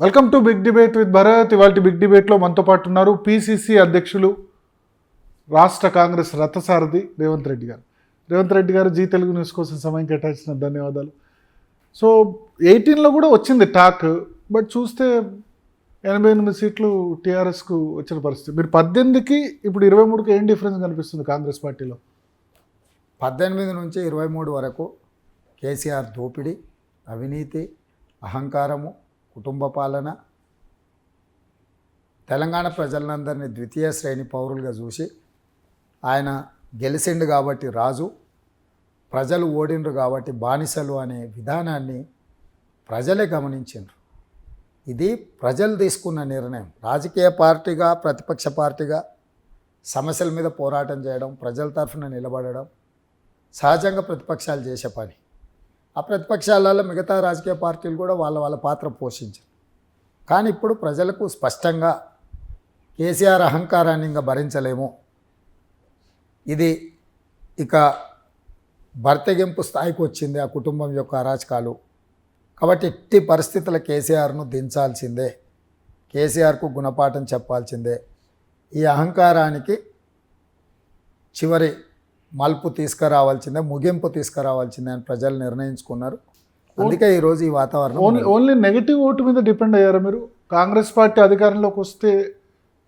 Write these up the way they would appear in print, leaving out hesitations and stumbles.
Welcome to big debate with Bharat. ఇవాళ big డిబేట్లో మనతో పాటు ఉన్నారు పిసిసి అధ్యక్షులు, రాష్ట్ర కాంగ్రెస్ రథసారథి రేవంత్ రెడ్డి గారు. రేవంత్ రెడ్డి గారు జీ తెలుగు న్యూస్ కోసం సమయం కేటాయించిన ధన్యవాదాలు. సో 18లో కూడా వచ్చింది టాక్, బట్ చూస్తే 88 సీట్లు టీఆర్ఎస్కు వచ్చిన పరిస్థితి. మీరు 18కి ఇప్పుడు 23కి ఏం డిఫరెన్స్ కనిపిస్తుంది కాంగ్రెస్ పార్టీలో? 18 నుంచి 23 వరకు కేసీఆర్ దోపిడీ, అవినీతి, అహంకారము, కుటుంబ పాలన, తెలంగాణ ప్రజలందరినీ ద్వితీయ శ్రేణి పౌరులుగా చూసి ఆయన గెలిచిండు కాబట్టి రాజు, ప్రజలు ఓడిండ్రు కాబట్టి బానిసలు అనే విధానాన్ని ప్రజలే గమనించారు. ఇది ప్రజలు తీసుకున్న నిర్ణయం. రాజకీయ పార్టీగా, ప్రతిపక్ష పార్టీగా సమస్యల మీద పోరాటం చేయడం, ప్రజల తరఫున నిలబడడం సహజంగా ప్రతిపక్షాలు చేసే పని. ఆ ప్రతిపక్షాలలో మిగతా రాజకీయ పార్టీలు కూడా వాళ్ళ పాత్ర పోషించారు. కానీ ఇప్పుడు ప్రజలకు స్పష్టంగా కేసీఆర్ అహంకారాన్ని ఇంకా భరించలేము, ఇది ఇక భర్తెగింపు స్థాయికి వచ్చింది ఆ కుటుంబం యొక్క అరాచకాలు, కాబట్టి ఎట్టి పరిస్థితుల కేసీఆర్ను దించాల్సిందే, కేసీఆర్కు గుణపాఠం చెప్పాల్సిందే, ఈ అహంకారానికి చివరి మలుపు తీసుకురావాల్సిందే, ముగింపు తీసుకురావాల్సిందే అని ప్రజలు నిర్ణయించుకున్నారు. అందుకే ఈరోజు ఈ వాతావరణం. ఓన్లీ నెగిటివ్ ఓటు మీద డిపెండ్ అయ్యారా మీరు? కాంగ్రెస్ పార్టీ అధికారంలోకి వస్తే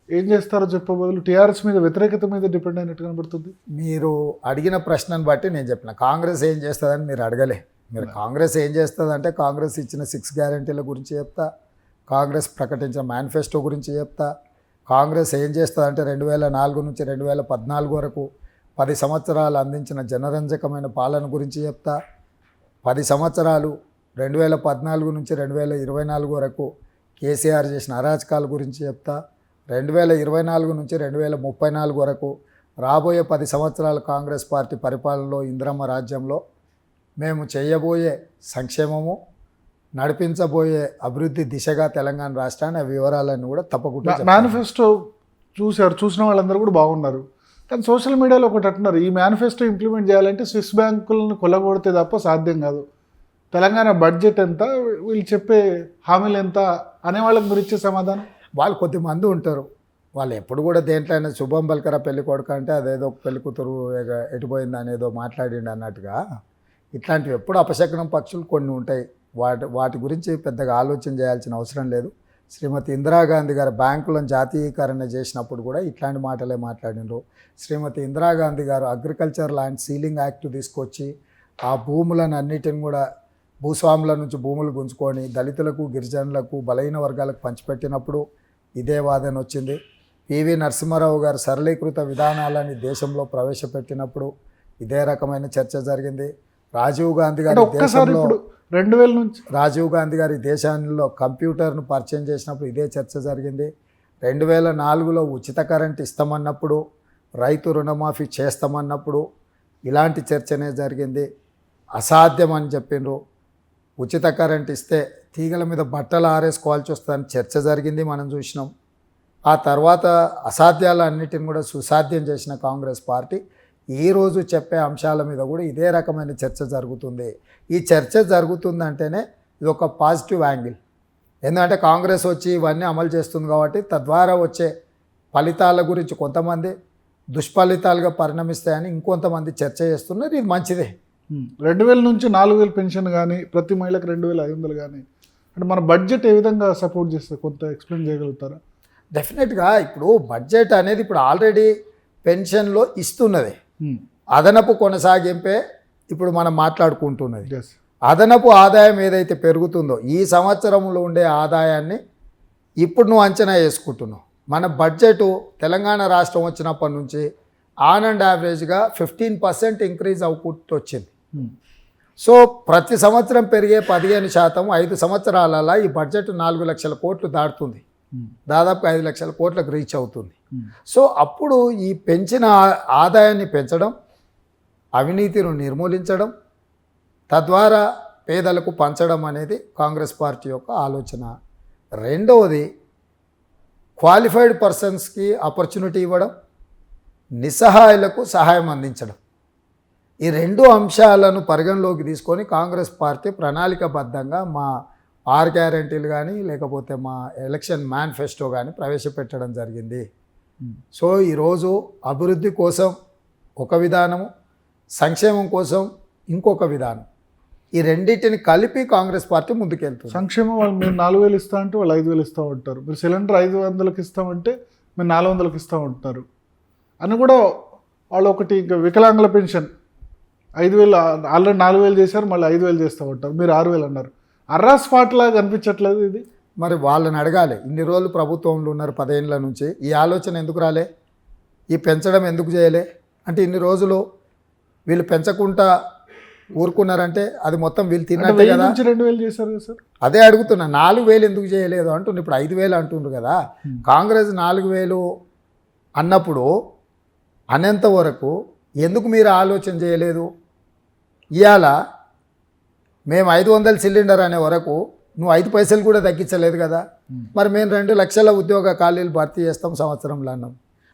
ఏం చేస్తారో చెప్పబోదు టీఆర్ఎస్ మీద వ్యతిరేకత మీద డిపెండ్ అయినట్టు కనబడుతుంది. మీరు అడిగిన ప్రశ్నను బట్టి నేను చెప్పిన కాంగ్రెస్ ఏం చేస్తుందని మీరు అడగలే. మీరు కాంగ్రెస్ ఏం చేస్తుందంటే కాంగ్రెస్ ఇచ్చిన 6 గ్యారెంటీల గురించి చెప్తా, కాంగ్రెస్ ప్రకటించిన మేనిఫెస్టో గురించి చెప్తా, కాంగ్రెస్ ఏం చేస్తుందంటే 2004 నుంచి 2014 వరకు 10 సంవత్సరాలు అందించిన జనరంజకమైన పాలన గురించి చెప్తా, 10 సంవత్సరాలు 2014 నుంచి 2024 వరకు కేసీఆర్ చేసిన అరాచకాల గురించి చెప్తా, 2024 నుంచి 2034 వరకు రాబోయే 10 సంవత్సరాల కాంగ్రెస్ పార్టీ పరిపాలనలో ఇందిరమ్మ రాజ్యంలో మేము చేయబోయే సంక్షేమము, నడిపించబోయే అభివృద్ధి దిశగా తెలంగాణ రాష్ట్రాన్ని ఆ వివరాలన్నీ కూడా తప్పకుండా. మేనిఫెస్టో చూసిన వాళ్ళందరూ కూడా బాగున్నారు, కానీ సోషల్ మీడియాలో ఒకటి అంటున్నారు, ఈ మేనిఫెస్టో ఇంప్లిమెంట్ చేయాలంటే స్విస్ బ్యాంకులను కొలగొడితే తప్ప సాధ్యం కాదు, తెలంగాణ బడ్జెట్ ఎంత, వీళ్ళు చెప్పే హామీలు ఎంత అనే వాళ్ళకి మీరు ఇచ్చే సమాధానం? వాళ్ళు కొద్దిమంది ఉంటారు, వాళ్ళు ఎప్పుడు కూడా దేంట్లైనా శుభం పలకరా పెళ్లి కొడుకు అంటే అదేదో పెళ్లి కూతురు ఎటుపోయింది అనేదో మాట్లాడిండు అన్నట్టుగా ఇట్లాంటివి ఎప్పుడు అపశకనం పక్షులు కొన్ని ఉంటాయి. వాటి గురించి పెద్దగా ఆలోచన చేయాల్సిన అవసరం లేదు. శ్రీమతి ఇందిరాగాంధీ గారు బ్యాంకులను జాతీయీకరణ చేసినప్పుడు కూడా ఇట్లాంటి మాటలే మాట్లాడినారు. శ్రీమతి ఇందిరాగాంధీ గారు అగ్రికల్చర్ ల్యాండ్ సీలింగ్ యాక్ట్ తీసుకొచ్చి ఆ భూములను అన్నిటిని కూడా భూస్వాముల నుంచి భూములు గుంజుకొని దళితులకు, గిరిజనులకు, బలహీన వర్గాలకు పంచిపెట్టినప్పుడు ఇదే వాదన వచ్చింది. పివి నరసింహారావు గారు సరళీకృత విధానాలని దేశంలో ప్రవేశపెట్టినప్పుడు ఇదే రకమైన చర్చ జరిగింది. రాజీవ్ గాంధీ గారు దేశంలో 2000 నుంచి రాజీవ్ గాంధీ గారి దేశంలో కంప్యూటర్ను పరిచయం చేసినప్పుడు ఇదే చర్చ జరిగింది. 2004లో ఉచిత కరెంట్ ఇస్తామన్నప్పుడు, రైతు రుణమాఫీ చేస్తామన్నప్పుడు ఇలాంటి చర్చనే జరిగింది. అసాధ్యం అని చెప్పిండ్రు. ఉచిత కరెంట్ ఇస్తే తీగల మీద బట్టలు ఆరేసుకోవాల్సి వస్తుందని చర్చ జరిగింది, మనం చూసినాం. ఆ తర్వాత అసాధ్యాలన్నిటిని కూడా సుసాధ్యం చేసిన కాంగ్రెస్ పార్టీ ఈరోజు చెప్పే అంశాల మీద కూడా ఇదే రకమైన చర్చ జరుగుతుంది. ఈ చర్చ జరుగుతుందంటేనే ఇది ఒక పాజిటివ్ యాంగిల్. ఎందుకంటే కాంగ్రెస్ వచ్చి ఇవన్నీ అమలు చేస్తుంది కాబట్టి తద్వారా వచ్చే ఫలితాల గురించి కొంతమంది దుష్ఫలితాలుగా పరిణమిస్తాయని ఇంకొంతమంది చర్చ చేస్తున్నారు. ఇది మంచిదే. 2000 నుంచి 4000 పెన్షన్ కానీ, ప్రతి మహిళకు 2500 కానీ, అంటే మన బడ్జెట్ ఏ విధంగా సపోర్ట్ చేస్తుంది, కొంత ఎక్స్ప్లెయిన్ చేయగలుగుతారా? డెఫినెట్గా ఇప్పుడు బడ్జెట్ అనేది ఇప్పుడు ఆల్రెడీ పెన్షన్లో ఇస్తున్నది, అదనపు కొనసాగింపే ఇప్పుడు మనం మాట్లాడుకుంటున్నది. అదనపు ఆదాయం ఏదైతే పెరుగుతుందో ఈ సంవత్సరంలో ఉండే ఆదాయాన్ని ఇప్పుడు నువ్వు అంచనా వేసుకుంటున్నావు. మన బడ్జెట్ తెలంగాణ రాష్ట్రం వచ్చినప్పటి నుంచి ఆన్ అండ్ యావరేజ్గా 15% ఇంక్రీజ్ అవుట్ వచ్చింది. సో ప్రతి సంవత్సరం పెరిగే 15%, 5 సంవత్సరాలలో ఈ బడ్జెట్ 4 లక్షల కోట్లు దాటుతుంది, దాదాపు 5 లక్షల కోట్లకు రీచ్ అవుతుంది. సో అప్పుడు ఈ పెంచిన ఆదాయాన్ని పెంచడం, అవినీతిని నిర్మూలించడం, తద్వారా పేదలకు పంచడం అనేది కాంగ్రెస్ పార్టీ యొక్క ఆలోచన. రెండవది క్వాలిఫైడ్ పర్సన్స్కి ఆపర్చునిటీ ఇవ్వడం, నిస్సహాయులకు సహాయం అందించడం. ఈ 2 అంశాలను పరిగణలోకి తీసుకొని కాంగ్రెస్ పార్టీ ప్రణాళికబద్ధంగా మా 6 గ్యారెంటీలు కానీ లేకపోతే మా ఎలక్షన్ మేనిఫెస్టో కానీ ప్రవేశపెట్టడం జరిగింది. సో ఈరోజు అభివృద్ధి కోసం ఒక విధానము, సంక్షేమం కోసం ఇంకొక విధానం, ఈ రెండింటిని కలిపి కాంగ్రెస్ పార్టీ ముందుకెళ్తుంది. సంక్షేమం వాళ్ళు మీరు 4,000 ఇస్తా అంటే వాళ్ళు 5,000 ఇస్తూ ఉంటారు, మీరు సిలిండర్ 500కి ఇస్తామంటే మీరు 400కి ఇస్తూ ఉంటారు అని కూడా వాళ్ళు ఒకటి. ఇంకా వికలాంగుల పెన్షన్ 5,000 ఆల్రెడీ 4,000 చేశారు, మళ్ళీ 5,000 చేస్తూ ఉంటారు, మీరు 6,000 అన్నారు. అర్రా స్పాట్ లాగా అనిపించట్లేదు ఇది. మరి వాళ్ళని అడగాలి, ఇన్ని రోజులు ప్రభుత్వంలో ఉన్నారు 10 ఏళ్ళ నుంచి, ఈ ఆలోచన ఎందుకు రాలే, ఈ పెంచడం ఎందుకు చేయలే అంటే ఇన్ని రోజులు వీళ్ళు పెంచకుండా ఊరుకున్నారంటే అది మొత్తం వీళ్ళు తిన్నట్టే కదా. 2,000 చేశారు కదా సార్. అదే అడుగుతున్నా, 4,000 ఎందుకు చేయలేదు అంటుండ్రు. ఇప్పుడు 5,000 అంటుండ్రు కదా. కాంగ్రెస్ 4,000 అన్నప్పుడు అనేంత వరకు ఎందుకు మీరు ఆలోచన చేయలేదు? ఇవాళ మేము 500 సిలిండర్ అనే వరకు నువ్వు 5 పైసలు కూడా తగ్గించలేదు కదా. మరి మేము 2 లక్షల ఉద్యోగ ఖాళీలు భర్తీ చేస్తాం సంవత్సరంలో అన్నాం,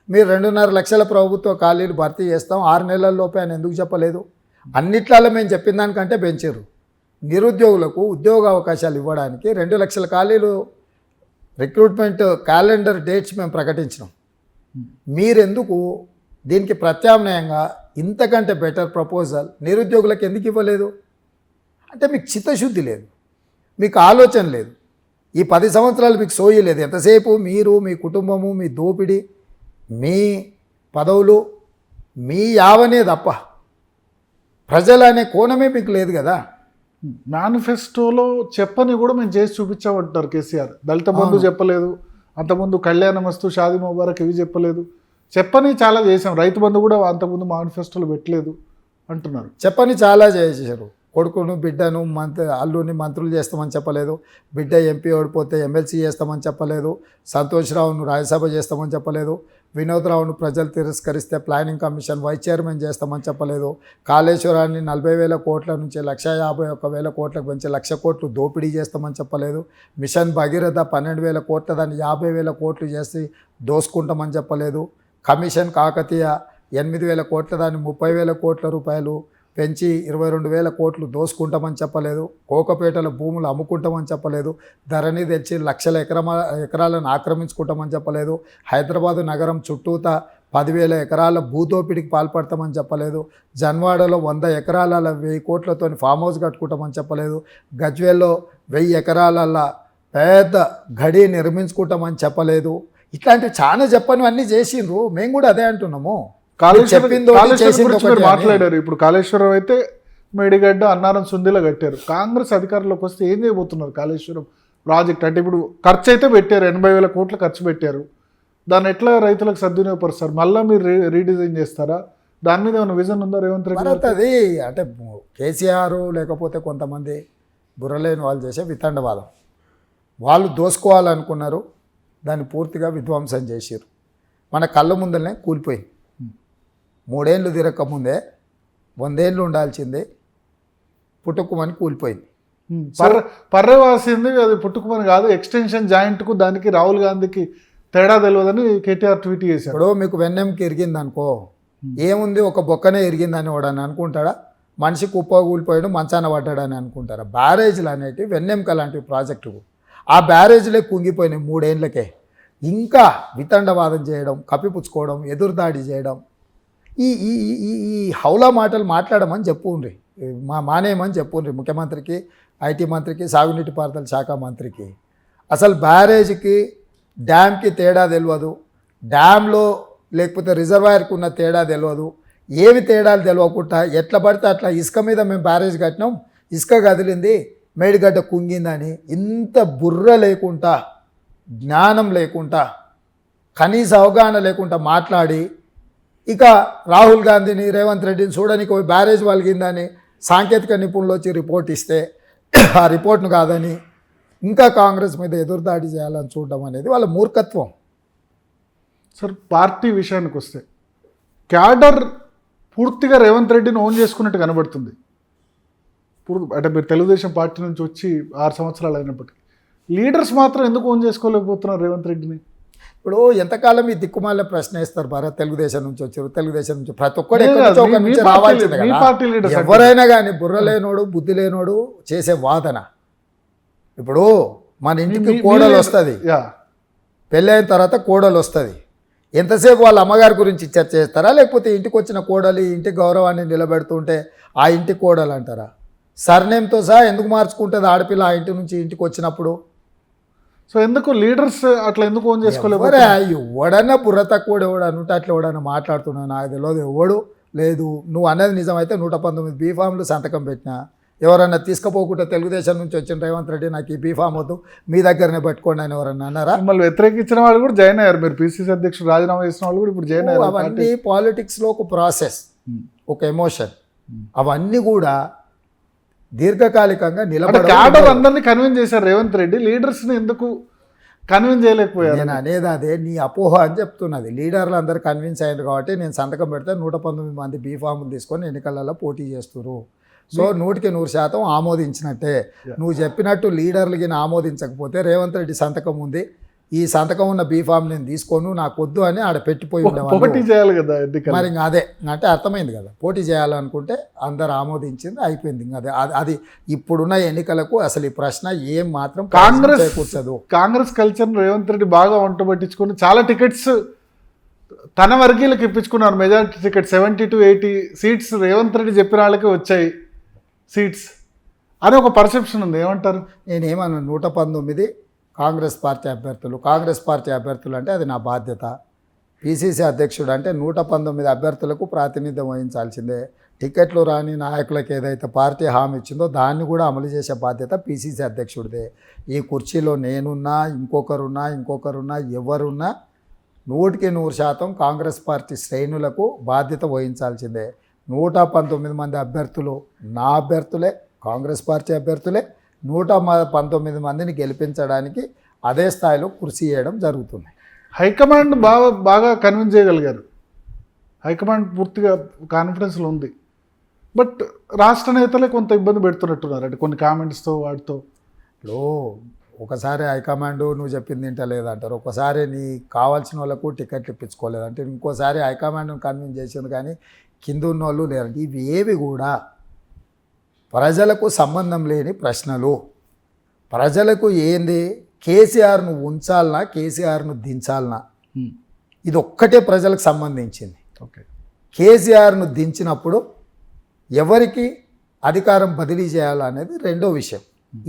మీరు 2.5 లక్షల ప్రభుత్వ ఖాళీలు భర్తీ చేస్తాం 6 నెలల్లోపే అని ఎందుకు చెప్పలేదు? అన్నిట్లలో మేము చెప్పిన దానికంటే పెంచారు. నిరుద్యోగులకు ఉద్యోగ అవకాశాలు ఇవ్వడానికి 2 లక్షల ఖాళీలు రిక్రూట్మెంట్ క్యాలెండర్ డేట్స్ మేము ప్రకటించినాం. మీరెందుకు దీనికి ప్రత్యామ్నాయంగా ఇంతకంటే బెటర్ ప్రపోజల్ నిరుద్యోగులకు ఎందుకు ఇవ్వలేదు? అంటే మీకు చిత్తశుద్ధి లేదు, మీకు ఆలోచన లేదు. ఈ 10 సంవత్సరాలు మీకు సోయి లేదు. ఎంతసేపు మీరు, మీ కుటుంబము, మీ దోపిడీ, మీ పదవులు, మీ యావనే తప్ప ప్రజలు అనే కోణమే మీకు లేదు కదా. మేనిఫెస్టోలో చెప్పని కూడా మేము చేసి చూపించామంటారు కేసీఆర్. దళిత బంధు చెప్పలేదు, అంతకుముందు కళ్యాణమస్తు, షాదీ ముబారక్ ఇవి చెప్పలేదు. చెప్పని చాలా చేసాం, రైతు బంధు కూడా అంతకుముందు మేనిఫెస్టోలో పెట్టలేదు అంటున్నారు. చెప్పని చాలా చేశారు. కొడుకును బిడ్డను అల్లుని మంత్రులు చేస్తామని చెప్పలేదు, బిడ్డ ఎంపీ ఓడిపోతే ఎమ్మెల్సీ చేస్తామని చెప్పలేదు, సంతోష్ రావును రాజ్యసభ చేస్తామని చెప్పలేదు, వినోద్ రావును ప్రజలు తిరస్కరిస్తే ప్లానింగ్ కమిషన్ వైస్ చైర్మన్ చేస్తామని చెప్పలేదు, కాళేశ్వరాన్ని 40,000 కోట్ల నుంచి 151,000 కోట్లకు పెంచి 1,00,000 కోట్లు దోపిడీ చేస్తామని చెప్పలేదు, మిషన్ భగీరథ 12,000 కోట్ల దాన్ని 50,000 కోట్లు చేసి దోసుకుంటామని చెప్పలేదు, కమిషన్ కాకతీయ 8,000 కోట్ల దాన్ని 30,000 కోట్ల రూపాయలు పెంచి 22,000 కోట్లు దోసుకుంటామని చెప్పలేదు, కోకపేటల భూములు అమ్ముకుంటామని చెప్పలేదు, ధరణి తెచ్చి 1,00,000 ఎకరాలను ఆక్రమించుకుంటామని చెప్పలేదు, హైదరాబాదు నగరం చుట్టూత 10,000 ఎకరాల భూదోపిడికి పాల్పడతామని చెప్పలేదు, జన్వాడలో 100 ఎకరాల 1,000 కోట్లతో ఫామ్ హౌస్ కట్టుకుంటామని చెప్పలేదు, గజ్వేల్లో 1,000 ఎకరాల పెద్ద గడి నిర్మించుకుంటామని చెప్పలేదు. ఇట్లాంటివి చాలా చెప్పనివన్నీ చేసిండ్రు. మేము కూడా అదే అంటున్నాము. మాట్లాడారు. ఇప్పుడు కాళేశ్వరం అయితే మేడిగడ్డ, అన్నారం, సుందిలో కట్టారు. కాంగ్రెస్ అధికారంలోకి వస్తే ఏం చేయబోతున్నారు? కాళేశ్వరం ప్రాజెక్ట్ అంటే ఇప్పుడు ఖర్చు అయితే పెట్టారు, 80,000 కోట్లు ఖర్చు పెట్టారు. దాన్ని ఎట్లా రైతులకు సద్వినియోగపరుస్తారు? మళ్ళీ మీరు రీడిజైన్ చేస్తారా? దాని మీద ఏమైనా విజన్ ఉందా రేవంత్ రెడ్డి? అది అంటే కేసీఆర్ లేకపోతే కొంతమంది బుర్రలేని వాళ్ళు చేసే వితండవాదం. వాళ్ళు దోసుకోవాలనుకున్నారు, దాన్ని పూర్తిగా విధ్వంసం చేసారు. మన కళ్ళ ముందరనే కూలిపోయింది. 3 ఏళ్ళు తిరగకముందే 100 ఏళ్ళు ఉండాల్సిందే పుట్టుకుమని కూలిపోయింది. పర్రవాసింది అది పుట్టుకుమని కాదు, ఎక్స్టెన్షన్ జాయింట్కు దానికి రాహుల్ గాంధీకి తేడా తెలియదని కేటీఆర్ ట్వీట్ చేశారు. ఇప్పుడు మీకు వెన్నెంకి ఇరిగింది అనుకో, ఏముంది ఒక బొక్కనే ఇరిగిందని వాడని అనుకుంటాడా? మనిషి కుప్ప కూలిపోయాడు మంచాన పడ్డాడని అనుకుంటారా? బ్యారేజ్లు అనేటివి వెన్నెంక లాంటి ప్రాజెక్టు, ఆ బ్యారేజ్లే కుంగిపోయినాయి 3 ఏళ్ళకే. ఇంకా వితండవాదం చేయడం, కప్పిపుచ్చుకోవడం, ఎదురుదాడి చేయడం, ఈ ఈ ఈ హౌలా మాటలు మాట్లాడమని చెప్పుండ్రి, మానేయమని చెప్పుండ్రి ముఖ్యమంత్రికి, ఐటీ మంత్రికి, సాగునీటి పారుదల శాఖ మంత్రికి. అసలు బ్యారేజ్కి డ్యామ్కి తేడా తెలియదు, డ్యామ్లో లేకపోతే రిజర్వాయర్కి ఉన్న తేడా తెలియదు, ఏవి తేడాలు తెలియకుండా ఎట్లా పడితే అట్లా ఇసుక మీద మేము బ్యారేజ్ కట్టినాం, ఇసుక కదిలింది, మేడిగడ్డ కుంగిందని ఇంత బుర్ర లేకుండా, జ్ఞానం లేకుండా, కనీస అవగాహన లేకుండా మాట్లాడి ఇక రాహుల్ గాంధీని, రేవంత్ రెడ్డిని చూడడానికి బ్యారేజ్ వలిగిందని సాంకేతిక నిపుణులు వచ్చి రిపోర్ట్ ఇస్తే ఆ రిపోర్ట్ను కాదని ఇంకా కాంగ్రెస్ మీద ఎదురుదాడి చేయాలని చూడడం అనేది వాళ్ళ మూర్ఖత్వం. సార్, పార్టీ విషయానికి వస్తే క్యాడర్ పూర్తిగా రేవంత్ రెడ్డిని ఓన్ చేసుకున్నట్టు కనబడుతుంది. అంటే మీరు తెలుగుదేశం పార్టీ నుంచి వచ్చి 6 సంవత్సరాలు అయినప్పటికీ లీడర్స్ మాత్రం ఎందుకు ఓన్ చేసుకోలేకపోతున్నారు రేవంత్ రెడ్డిని? ఇప్పుడు ఎంతకాలం ఈ దిక్కుమాల ప్రశ్న వేస్తారు భారత్? తెలుగుదేశం నుంచి వచ్చారు, తెలుగుదేశం నుంచి ప్రతి ఒక్కరు రావాల్సిందే కదా. ఎవరైనా కానీ బుర్ర లేనోడు, బుద్ధి లేనోడు చేసే వాదన. ఇప్పుడు మన ఇంటికి కోడలు వస్తుంది, యా పెళ్ళైన తర్వాత కోడలు వస్తుంది, ఎంతసేపు వాళ్ళ అమ్మగారి గురించి చర్చ చేస్తారా, లేకపోతే ఇంటికి వచ్చిన కోడలి ఇంటి గౌరవాన్ని నిలబెడుతుంటే ఆ ఇంటి కోడలు అంటారా? సర్నేమ్తో సహా ఎందుకు మార్చుకుంటుంది ఆడపిల్ల ఆ ఇంటి నుంచి ఇంటికి వచ్చినప్పుడు? సో ఎందుకు లీడర్స్ అట్లా ఎందుకు ఓన్ చేసుకోలేదు? ఎవడన్నా బుర్ర తక్కువ ఎవడు అనుంటే అట్లా ఎవడన్నా మాట్లాడుతున్నావు, నాకు తెలియదు. ఎవడు లేదు, నువ్వు అన్నది నిజమైతే 119 బీఫామ్లు సంతకం పెట్టినా ఎవరన్నా తీసుకుపోకుండా తెలుగుదేశం నుంచి వచ్చిన రేవంత్ రెడ్డి నాకు ఈ బీఫామ్ వద్దు మీ దగ్గరనే పెట్టుకోండి అని ఎవరన్నా అన్నారా? మిమ్మల్ని వ్యతిరేకించిన వాళ్ళు కూడా జాయిన్ అయ్యారు. మీరు పిసిసి అధ్యక్షుడు రాజీనామా చేసిన వాళ్ళు కూడా ఇప్పుడు జాయిన్ అయ్యారు. అవన్నీ పాలిటిక్స్లో ఒక ప్రాసెస్, ఒక ఎమోషన్, అవన్నీ కూడా దీర్ఘకాలికంగా క్యాడర్ అందరినీ కన్విన్స్ చేశారు రేవంత్ రెడ్డి, లీడర్స్ని ఎందుకు కన్విన్స్ చేయలేకపోయారు? నేను అనేది అదే నీ అపోహ అని చెప్తున్నది. లీడర్లు అందరు కన్విన్స్ అయ్యారు కాబట్టి నేను సంతకం పెడితే 119 మంది బీఫాములు తీసుకొని ఎన్నికలలో పోటీ చేస్తున్నారు. సో 100% ఆమోదించినట్టే. నువ్వు చెప్పినట్టు లీడర్లకి ఆమోదించకపోతే రేవంత్ రెడ్డి సంతకం ఉంది, ఈ సంతకం ఉన్న బీఫామ్ నేను తీసుకోను, నాకు వద్దు అని ఆడ పెట్టిపోయి పోటీ చేయాలి కదా. మరి ఇంకా అదే అంటే అర్థమైంది కదా, పోటీ చేయాలనుకుంటే అందరు ఆమోదించింది అయిపోయింది. ఇంకా అదే అది ఇప్పుడున్న ఎన్నికలకు అసలు ఈ ప్రశ్న ఏం మాత్రం కాంగ్రెస్ కల్చర్ రేవంత్ రెడ్డి బాగా వంట పట్టించుకొని చాలా టికెట్స్ తన వర్గీయులకు ఇప్పించుకున్నారు. Majority ticket 70 to 80 seats Revanth Reddy చెప్పిన వాళ్ళకే వచ్చాయి సీట్స్ అని ఒక పర్సెప్షన్ ఉంది. ఏమంటారు? నేనేమన్నా 119 కాంగ్రెస్ పార్టీ అభ్యర్థులు అంటే అది నా బాధ్యత. పిసిసి అధ్యక్షుడు అంటే 119 అభ్యర్థులకు ప్రాతినిధ్యం వహించాల్సిందే. టికెట్లు రాని నాయకులకు ఏదైతే పార్టీ హామీ ఇచ్చిందో దాన్ని కూడా అమలు చేసే బాధ్యత పిసిసి అధ్యక్షుడిదే. ఈ కుర్చీలో నేనున్నా, ఇంకొకరున్నా ఎవరున్నా 100% కాంగ్రెస్ పార్టీ శ్రేణులకు బాధ్యత వహించాల్సిందే. 119 మంది అభ్యర్థులు నా అభ్యర్థులే, కాంగ్రెస్ పార్టీ అభ్యర్థులే. 119 మందిని గెలిపించడానికి అదే స్థాయిలో కృషి చేయడం జరుగుతుంది. హైకమాండ్ బాగా కన్విన్స్ చేయగలిగారు. హైకమాండ్ పూర్తిగా కాన్ఫిడెన్స్లో ఉంది. బట్ రాష్ట్ర నేతలే కొంత ఇబ్బంది పెడుతున్నట్టున్నారు అంటే కొన్ని కామెంట్స్తో వాటితో. ఇప్పుడు ఒకసారి హైకమాండ్ నువ్వు చెప్పింది తింటలేదంటారు, ఒకసారి నీ కావాల్సిన వాళ్ళకు టికెట్లు ఇప్పించుకోలేదంటే, ఇంకోసారి హైకమాండ్ను కన్విన్స్ చేసింది కానీ కింద ఉన్న వాళ్ళు లేరంటే ఇవి ఏవి కూడా ప్రజలకు సంబంధం లేని ప్రశ్నలు. ప్రజలకు ఏంది, కేసీఆర్ను ఉంచాలనా కేసీఆర్ను దించాలనా, ఇది ఒక్కటే ప్రజలకు సంబంధించింది. ఓకే, కేసీఆర్ను దించినప్పుడు ఎవరికి అధికారం బదిలీ చేయాలనేది రెండో విషయం.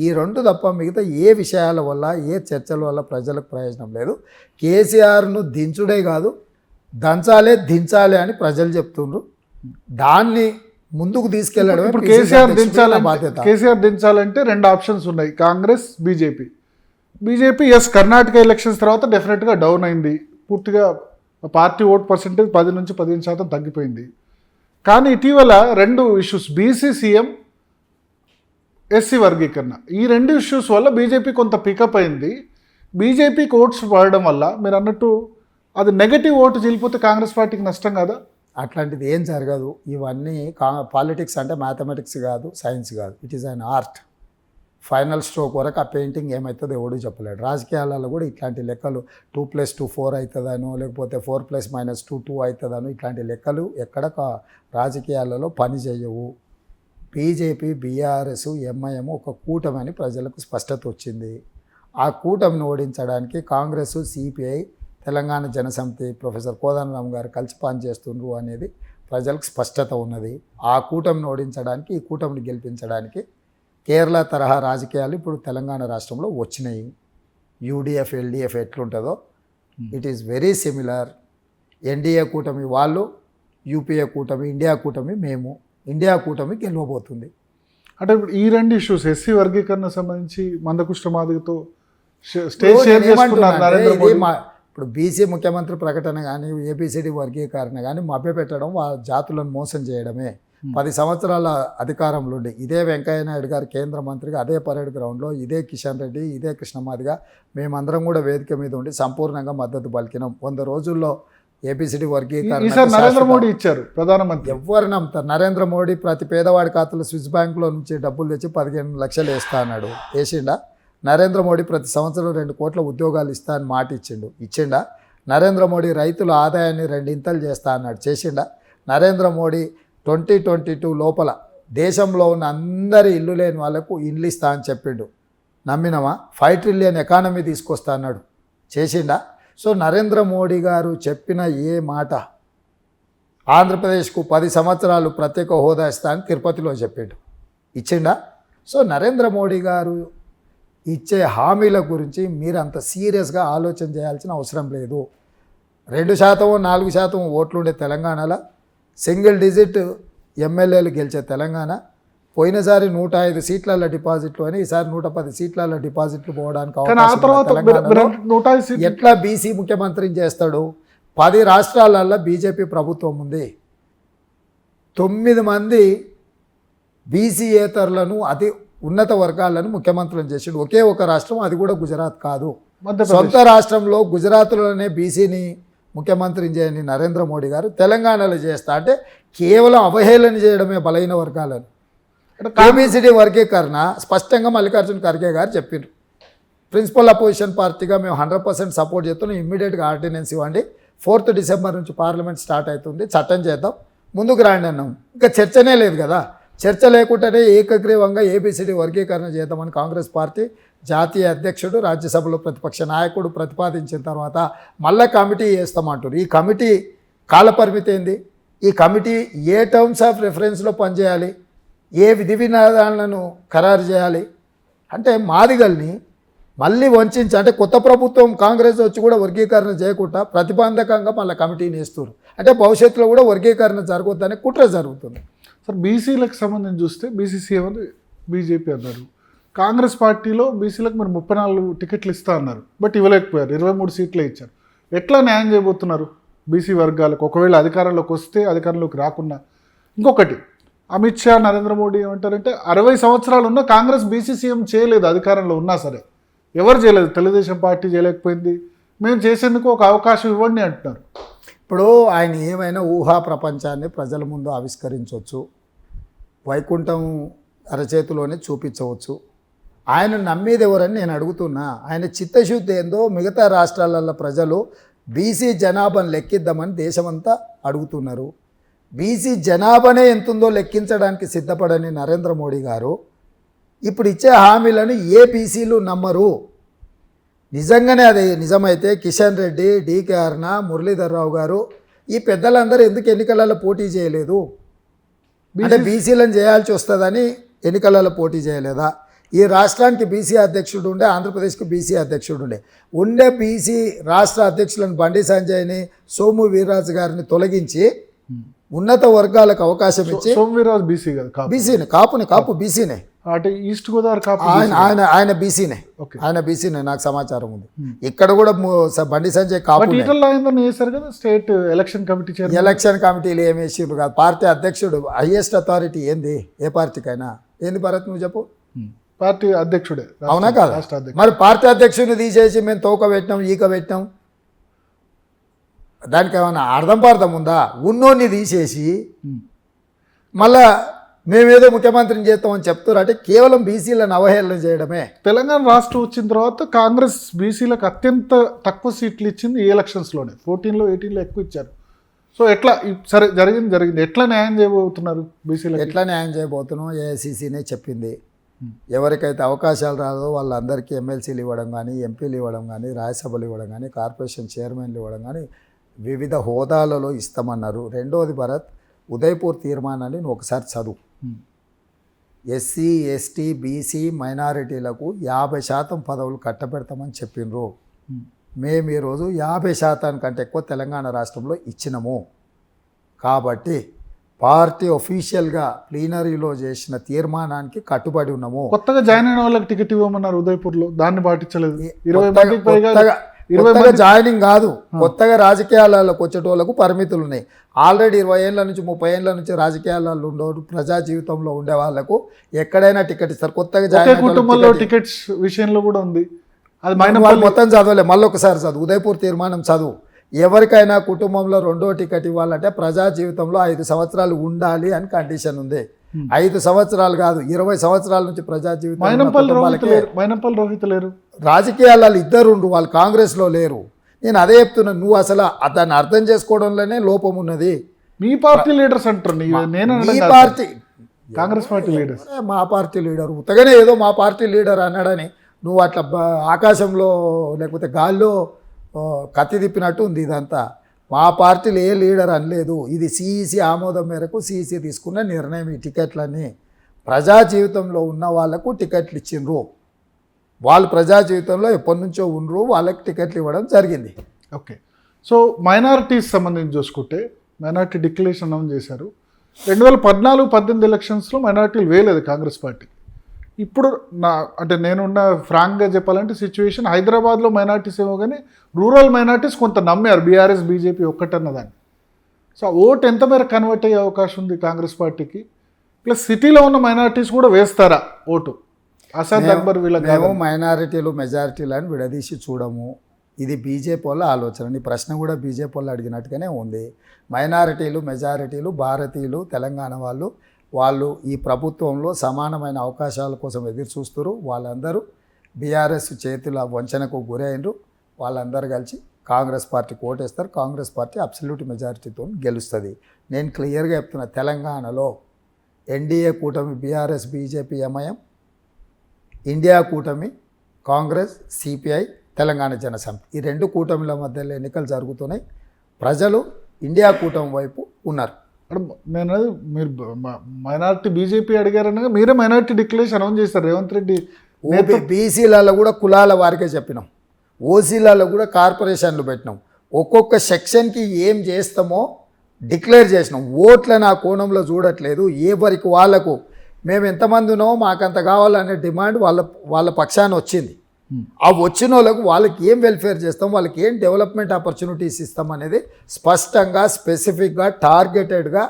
ఈ రెండు తప్ప మిగతా ఏ విషయాల వల్ల ఏ చర్చల వల్ల ప్రజలకు ప్రయోజనం లేదు. కేసీఆర్ను దించుడే కాదు దించాలి అని ప్రజలు చెప్తుండ్రు. దాన్ని ముందుకు తీసుకెళ్లడం ఇప్పుడు కేసీఆర్ దించాలంటే రెండు ఆప్షన్స్ ఉన్నాయి, Congress, BJP yes Karnataka elections తర్వాత డెఫినెట్గా డౌన్ అయింది. పూర్తిగా పార్టీ ఓట్ పర్సెంటేజ్ 10 నుంచి 15% తగ్గిపోయింది. కానీ ఇటీవల రెండు ఇష్యూస్, బీసీ సీఎం, ఎస్సీ వర్గీకరణ, ఈ రెండు ఇష్యూస్ వల్ల బీజేపీ కొంత పికప్ అయింది. బీజేపీకి ఓట్స్ పడడం వల్ల మీరు అన్నట్టు అది నెగటివ్ ఓటు చీలిపోతే కాంగ్రెస్ పార్టీకి నష్టం కదా. అట్లాంటిది ఏం జరగదు. ఇవన్నీ పాలిటిక్స్ అంటే మ్యాథమెటిక్స్ కాదు, సైన్స్ కాదు, it is an art. Final stroke వరకు ఆ పెయింటింగ్ ఏమవుతుందో ఎవడూ చెప్పలేడు. రాజకీయాలలో కూడా ఇట్లాంటి లెక్కలు 2+2 4 అవుతుందనో, లేకపోతే 4+- 2 అవుతుందనో, ఇట్లాంటి లెక్కలు ఎక్కడ రాజకీయాలలో పని చేయవు. బీజేపీ, బీఆర్ఎస్, ఎంఐఎం ఒక కూటమి ప్రజలకు స్పష్టత వచ్చింది. ఆ కూటమిని ఓడించడానికి కాంగ్రెస్, సిపిఐ, తెలంగాణ జనసమితి, ప్రొఫెసర్ కోదండరామ్ గారు కలిసి పనిచేస్తుండ్రు అనేది ప్రజలకు స్పష్టత ఉన్నది. ఆ కూటమిని ఓడించడానికి, ఈ కూటమిని గెలిపించడానికి కేరళ తరహా రాజకీయాలు ఇప్పుడు తెలంగాణ రాష్ట్రంలో వచ్చినాయి. యూడిఎఫ్, ఎల్డిఎఫ్ ఎట్లుంటుందో it is very similar. NDA కూటమి వాళ్ళు, యూపీఏ కూటమి, ఇండియా కూటమి మేము. ఇండియా కూటమి గెలవబోతుంది. అంటే ఇప్పుడు ఈ రెండు ఇష్యూస్, ఎస్సీ వర్గీకరణ సంబంధించి మందకృష్ణ మాదిగతో స్టేజ్ షేర్ చేసుకున్నారు నరేంద్ర మోడీ. ఇప్పుడు బీసీ ముఖ్యమంత్రి ప్రకటన కానీ, ఏబిసిడి వర్గీకరణ కానీ మభ్యపెట్టడం, వాళ్ళ జాతులను మోసం చేయడమే. 10 సంవత్సరాల అధికారంలో ఉండి ఇదే వెంకయ్య నాయుడు గారు కేంద్ర మంత్రిగా, అదే పరేడ్ గ్రౌండ్లో ఇదే కిషన్ రెడ్డి, ఇదే కృష్ణమాదిగా మేమందరం కూడా వేదిక మీద ఉండి సంపూర్ణంగా మద్దతు పలికినాం. 100 రోజుల్లో ఏబిసిడి వర్గీకరణ నరేంద్ర మోడీ ఇచ్చారు ప్రధానమంత్రి. ఎవరు నమ్ముతారు? నరేంద్ర మోడీ ప్రతి పేదవాడి ఖాతాలో స్విస్ బ్యాంకులో నుంచి డబ్బులు తెచ్చి 15 లక్షలు వేస్తా అన్నాడు, వేసిండా? నరేంద్ర మోడీ ప్రతి సంవత్సరం 2 కోట్ల ఉద్యోగాలు ఇస్తా అని మాట ఇచ్చిండా? నరేంద్ర మోడీ రైతుల ఆదాయాన్ని 2 ఇంతలు చేస్తా అన్నాడు, చేసిండా? నరేంద్ర మోడీ 2022 లోపల దేశంలో ఉన్న అందరి ఇల్లు లేని వాళ్ళకు ఇల్లు ఇస్తా అని చెప్పిండు, నమ్మినమా? 5 ట్రిలియన్ ఎకానమీ తీసుకొస్తా అన్నాడు, చేసిండా? సో నరేంద్ర మోడీ గారు చెప్పిన ఏ మాట, ఆంధ్రప్రదేశ్కు 10 సంవత్సరాలు ప్రత్యేక హోదా ఇస్తా అని తిరుపతిలో చెప్పాడు, ఇచ్చిండా? సో నరేంద్ర మోడీ గారు ఇచ్చే హామీల గురించి మీరు అంత సీరియస్గా ఆలోచన చేయాల్సిన అవసరం లేదు. 2% 4% ఓట్లుండే తెలంగాణలో సింగిల్ డిజిట్ ఎమ్మెల్యేలు గెలిచే తెలంగాణ, పోయినసారి 105 సీట్ల డిపాజిట్లు అని ఈసారి 110 సీట్ల డిపాజిట్లు పోవడానికి అవకాశం ఉన్న తెలంగాణలో ఎట్లా బీసీ ముఖ్యమంత్రిని చేస్తాడు? 10 రాష్ట్రాలలో బీజేపీ ప్రభుత్వం ఉంది. 9 మంది బీసీయేతరులను అతి ఉన్నత వర్గాలను ముఖ్యమంత్రులను చేసాడు. ఒకే ఒక రాష్ట్రం, అది కూడా గుజరాత్ కాదు. సొంత రాష్ట్రంలో గుజరాత్లోనే బీసీని ముఖ్యమంత్రిని చేయని నరేంద్ర మోడీ గారు తెలంగాణలో చేస్తా అంటే కేవలం అవహేళన చేయడమే బలైన వర్గాలను. ఏబిసిడి వర్గీకరణ స్పష్టంగా మల్లికార్జున ఖర్గే గారు చెప్పారు. ప్రిన్సిపల్ అపోజిషన్ పార్టీగా మేము 100% సపోర్ట్ చేస్తున్నాం, ఇమ్మీడియట్గా ఆర్డినెన్స్ ఇవ్వండి, 4th డిసెంబర్ నుంచి పార్లమెంట్ స్టార్ట్ అవుతుంది, చట్టం చేద్దాం, ముందుకు రాండి అన్నాం. ఇంకా చర్చనే లేదు కదా. చర్చ లేకుండానే ఏకగ్రీవంగా ఏబిసిడి వర్గీకరణ చేద్దామని కాంగ్రెస్ పార్టీ జాతీయ అధ్యక్షుడు, రాజ్యసభలో ప్రతిపక్ష నాయకుడు ప్రతిపాదించిన తర్వాత మళ్ళీ కమిటీ వేస్తామంటారు. ఈ కమిటీ కాలపరిమితి ఏంది? ఈ కమిటీ ఏ టర్మ్స్ ఆఫ్ రెఫరెన్స్లో పనిచేయాలి, ఏ విధి విధానాలను ఖరారు చేయాలి అంటే మాదిగల్ని మళ్ళీ వంచి, అంటే కొత్త ప్రభుత్వం కాంగ్రెస్ వచ్చి కూడా వర్గీకరణ చేయకుండా ప్రతిబంధకంగా మళ్ళీ కమిటీని వేస్తారు. అంటే భవిష్యత్తులో కూడా వర్గీకరణ జరగొద్దని కుట్ర జరుగుతుంది. సార్ బీసీలకు సంబంధించి చూస్తే బీసీసీ అని బీజేపీ అన్నారు, కాంగ్రెస్ పార్టీలో బీసీలకు మరి 34 టికెట్లు ఇస్తా అన్నారు, బట్ ఇవ్వలేకపోయారు, 23 సీట్లే ఇచ్చారు. ఎట్లా న్యాయం చేయబోతున్నారు బీసీ వర్గాలకు? ఒకవేళ అధికారంలోకి వస్తే, అధికారంలోకి రాకున్నా. ఇంకొకటి, అమిత్ షా, నరేంద్ర మోడీ ఏమంటారంటే 60 సంవత్సరాలు ఉన్న కాంగ్రెస్ బీసీ సీఎం చేయలేదు, అధికారంలో ఉన్నా సరే ఎవరు చేయలేదు, తెలుగుదేశం పార్టీ చేయలేకపోయింది, మేము చేసేందుకు ఒక అవకాశం ఇవ్వండి అంటున్నారు. ఇప్పుడు ఆయన ఏమైనా ఊహా ప్రపంచాన్ని ప్రజల ముందు ఆవిష్కరించవచ్చు, వైకుంఠం అరచేతిలోనే చూపించవచ్చు. ఆయన నమ్మేది ఎవరని నేను అడుగుతున్నా. ఆయన చిత్తశుద్ధి ఏందో మిగతా రాష్ట్రాలలో ప్రజలు బీసీ జనాభాను లెక్కిద్దామని దేశమంతా అడుగుతున్నారు. బీసీ జనాభానే ఎంతుందో లెక్కించడానికి సిద్ధపడని నరేంద్ర మోడీ గారు ఇప్పుడు ఇచ్చే హామీలను ఏ బీసీలు నమ్మరు. నిజంగానే అది నిజమైతే కిషన్ రెడ్డి, డికే అరుణ, మురళీధర్ రావు గారు ఈ పెద్దలందరూ ఎందుకు ఎన్నికలలో పోటీ చేయలేదు? అంటే బీసీలను చేయాల్సి వస్తుందని ఎన్నికలలో పోటీ చేయలేదా? ఈ రాష్ట్రానికి బీసీ అధ్యక్షుడు ఉండే, ఆంధ్రప్రదేశ్కి బీసీ అధ్యక్షుడు ఉండే బీసీ రాష్ట్ర అధ్యక్షులను బండి సంజయ్ని, సోము వీర్రాజు గారిని తొలగించి ఉన్నత వర్గాలకు అవకాశం ఇచ్చి, సోము వీర్రాజు బీసీ కదా, బీసీనే, కాపు బీసీనే, అంటే ఈస్ట్ గోదావరి కాపు, ఆయన బీసీనే, ఆయన బీసీనే, నాకు సమాచారం ఉంది. ఇక్కడ కూడా బండి సంజయ్ కాపు. కదా స్టేట్ ఎలక్షన్ కమిటీ, ఎలక్షన్ కమిటీలు ఏమి వేసిర్రు కాదు. పార్టీ అధ్యక్షుడు హైయెస్ట్ అథారిటీ ఏంది ఏ పార్టీకైనా? ఏంది భరత్ నువ్వు చెప్పు? పార్టీ అధ్యక్షుడే, అవునా కాదా? మరి పార్టీ అధ్యక్షుడిని తీసేసి మేము తోక పెట్టినాం, ఈక పెట్టినాం, దానికి ఏమైనా అర్థం పార్థం ఉందా? ఉన్నోన్ని తీసేసి మళ్ళా మేమేదో ముఖ్యమంత్రిని చేస్తామని చెప్తారు. అంటే కేవలం బీసీలను అవహేళన చేయడమే. తెలంగాణ రాష్ట్రం వచ్చిన తర్వాత కాంగ్రెస్ బీసీలకు అత్యంత తక్కువ సీట్లు ఇచ్చింది ఈ ఎలక్షన్స్లోనే. 14లో 18లో ఎక్కువ ఇచ్చారు. సో ఎట్లా సరే జరిగింది ఎట్లా న్యాయం చేయబోతున్నారు బీసీలకు? ఎట్లా న్యాయం చేయబోతున్నాం? ఏఐసీసీనే చెప్పింది, ఎవరికైతే అవకాశాలు రాదో వాళ్ళందరికీ ఎమ్మెల్సీలు ఇవ్వడం కానీ, ఎంపీలు ఇవ్వడం కానీ, రాజ్యసభలు ఇవ్వడం కానీ, కార్పొరేషన్ చైర్మన్లు ఇవ్వడం కానీ వివిధ హోదాలలో ఇస్తామన్నారు. రెండోది భరత్, ఉదయపూర్ తీర్మానాన్ని నువ్వు ఒకసారి చదువు. ఎస్సీ, ఎస్టీ, బీసీ మైనారిటీలకు 50% పదవులు కట్టబెడతామని చెప్పిండ్రు. మేము ఈరోజు 50% కంటే ఎక్కువ తెలంగాణ రాష్ట్రంలో ఇచ్చినాము. కాబట్టి పార్టీ ఒఫీషియల్గా ప్లీనరీలో చేసిన తీర్మానానికి కట్టుబడి ఉన్నాము. కొత్తగా జాయిన్ అయిన వాళ్ళకి టికెట్ ఇవ్వమన్నారు ఉదయపూర్లో, దాన్ని పాటించలేదు. 20 కొత్తగా జాయినింగ్ కాదు, కొత్తగా రాజకీయాలకు వచ్చేటోళ్ళకు పరిమితులు ఉన్నాయి. ఆల్రెడీ 20 ఏళ్ళ నుంచి 30 ఏళ్ళ నుంచి రాజకీయాలలో ఉండేవారు, ప్రజా జీవితంలో ఉండే వాళ్ళకు ఎక్కడైనా టికెట్ ఇస్తారు. కొత్తగా జాయిన్ కుటుంబంలో టికెట్స్ విషయంలో కూడా ఉంది. అది మొత్తం చదవలే, మళ్ళీ ఒకసారి చదువు, ఉదయపూర్ తీర్మానం చదువు. ఎవరికైనా కుటుంబంలో 2వ టికెట్ ఇవ్వాలంటే ప్రజా జీవితంలో 5 సంవత్సరాలు ఉండాలి అని కండిషన్ ఉంది. 5 సంవత్సరాలు కాదు, 20 సంవత్సరాల నుంచి ప్రజా జీవితం. మైనంపల్లి రోహిత్ లేరు రాజకీయాలలో, ఇద్దరు వాళ్ళు కాంగ్రెస్లో లేరు. నేను అదే చెప్తున్నా, నువ్వు అసలు దాన్ని అర్థం చేసుకోవడంలోనే లోపం ఉన్నది. మీ పార్టీ లీడర్స్ అంటారు, మీ పార్టీ కాంగ్రెస్ పార్టీ లీడర్స్, మా పార్టీ లీడర్ ఉత్తగానే ఏదో మా పార్టీ లీడర్ అన్నాడని నువ్వు అట్లా ఆకాశంలో లేకపోతే గాల్లో కత్తి తిప్పినట్టు ఉంది ఇదంతా. మా పార్టీలో ఏ లీడర్ అనలేదు, ఇది సిఈసి ఆమోదం మేరకు సిఈసి తీసుకున్న నిర్ణయం. ఈ టికెట్లన్నీ ప్రజా జీవితంలో ఉన్న వాళ్ళకు టికెట్లు ఇచ్చిండ్రు, వాళ్ళు ప్రజా జీవితంలో ఎప్పటి నుంచో ఉండరు, వాళ్ళకి టికెట్లు ఇవ్వడం జరిగింది. ఓకే. సో మైనారిటీస్ సంబంధించి చూసుకుంటే మైనారిటీ డిక్లరేషన్ అనౌన్స్ చేశారు. 2014-18 ఎలక్షన్స్లో మైనారిటీలు వేయలేదు కాంగ్రెస్ పార్టీ. ఇప్పుడు అంటే నేనున్న ఫ్రాంక్గా చెప్పాలంటే సిచ్యువేషన్ హైదరాబాద్లో మైనారిటీస్ ఏమో కానీ రూరల్ మైనారిటీస్ కొంత నమ్మారు బీఆర్ఎస్ బీజేపీ ఒక్కటన్నదాన్ని. సో ఓటు ఎంత మేర కన్వర్ట్ అయ్యే అవకాశం ఉంది కాంగ్రెస్ పార్టీకి? ప్లస్ సిటీలో ఉన్న మైనారిటీస్ కూడా వేస్తారా ఓటు? అసాద్ అక్బర్ మేము మైనారిటీలు మెజారిటీలు అని విడదీసి చూడము. ఇది బీజేపీ వాళ్ళ ఆలోచన. నీ ప్రశ్న కూడా బీజేపీ వాళ్ళు అడిగినట్టుగానే ఉంది. మైనారిటీలు మెజారిటీలు భారతీయులు తెలంగాణ వాళ్ళు ఈ ప్రభుత్వంలో సమానమైన అవకాశాల కోసం ఎదురు చూస్తారు. వాళ్ళందరూ బీఆర్ఎస్ చేతుల వంచనకు గురైనరు. వాళ్ళందరూ కలిసి కాంగ్రెస్ పార్టీకి ఓటేస్తారు. కాంగ్రెస్ పార్టీ అబ్సల్యూట్ మెజారిటీతో గెలుస్తుంది. నేను క్లియర్గా చెప్తున్నా, తెలంగాణలో ఎన్డీఏ కూటమి బీఆర్ఎస్ బీజేపీ ఎంఐఎం, ఇండియా కూటమి కాంగ్రెస్ సిపిఐ తెలంగాణ జనసమితి, ఈ రెండు కూటమిల మధ్యలో ఎన్నికలు జరుగుతున్నాయి. ప్రజలు ఇండియా కూటమి వైపు ఉన్నారు. నేను మీరు మైనారిటీ బీజేపీ అడిగారనగా మీరే మైనారిటీ డిక్లరేషన్ అనౌన్స్ చేస్తారు రేవంత్ రెడ్డి. బీసీలలో కూడా కులాల వారికే చెప్పినాం, ఓసీలలో కూడా కార్పొరేషన్లు పెట్టినాం. ఒక్కొక్క సెక్షన్కి ఏం చేస్తామో డిక్లేర్ చేసినాం. ఓట్ల నా కోణంలో చూడట్లేదు. ఎవరికి వాళ్ళకు మేము ఎంతమంది ఉన్నామో మాకంత కావాలనే డిమాండ్ వాళ్ళ పక్షాన వచ్చింది. ఆ వచ్చిన వాళ్ళకి ఏం వెల్ఫేర్ చేస్తాం, వాళ్ళకి ఏం డెవలప్మెంట్ ఆపర్చునిటీస్ ఇస్తాం అనేది స్పష్టంగా స్పెసిఫిక్గా టార్గెటెడ్గా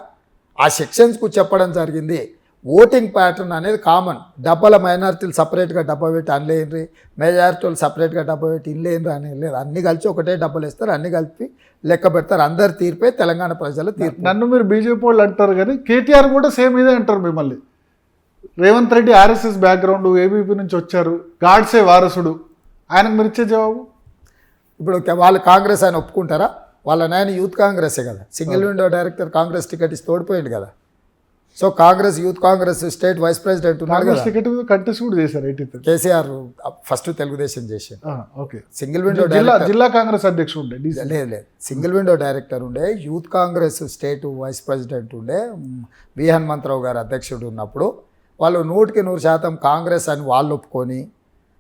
ఆ సెక్షన్స్కు చెప్పడం జరిగింది. ఓటింగ్ ప్యాటర్న్ అనేది కామన్. డబ్బాల మైనారిటీలు సపరేట్గా డబ్బా పెట్టి అనలేండ్రి, మెజారిటీలు సపరేట్గా డబ్బా పెట్టి ఇన్లేండ్రి అని లేదు. అన్ని కలిసి ఒకటే డబ్బులు ఇస్తారు, అన్ని కలిపి లెక్క పెడతారు. అందరు తీర్పే తెలంగాణ ప్రజల తీర్పు. నన్ను మీరు బీజేపీ వాళ్ళు అంటారు కానీ కేటీఆర్ కూడా సేమ్ ఇదే అంటారు మిమ్మల్ని. Revanth Reddy RSS background, ABP నుంచి వచ్చారు, గాడ్సే వారసుడు, ఆయనకు మీరు ఇచ్చే జవాబు? ఇప్పుడు వాళ్ళు కాంగ్రెస్ ఆయన ఒప్పుకుంటారా? వాళ్ళ నాయన యూత్ కాంగ్రెసే కదా, single window director Congress ticket ఇస్తే ఓడిపోయింది కదా. So Congress youth Congress state vice president ఉన్నాడు కదా, టికెట్ కంటెస్ట్ కూడా చేశారు. కేసీఆర్ ఫస్ట్ తెలుగుదేశం చేశారు. ఓకే. సింగిల్ విండో జిల్లా కాంగ్రెస్ అధ్యక్షుడు ఉండే, లేదు సింగిల్ విండో డైరెక్టర్ ఉండే. Youth Congress state vice president ఉండే, వి హనుమంతరావు గారు అధ్యక్షుడు ఉన్నప్పుడు వాళ్ళు 100% కాంగ్రెస్ అని వాళ్ళు ఒప్పుకొని,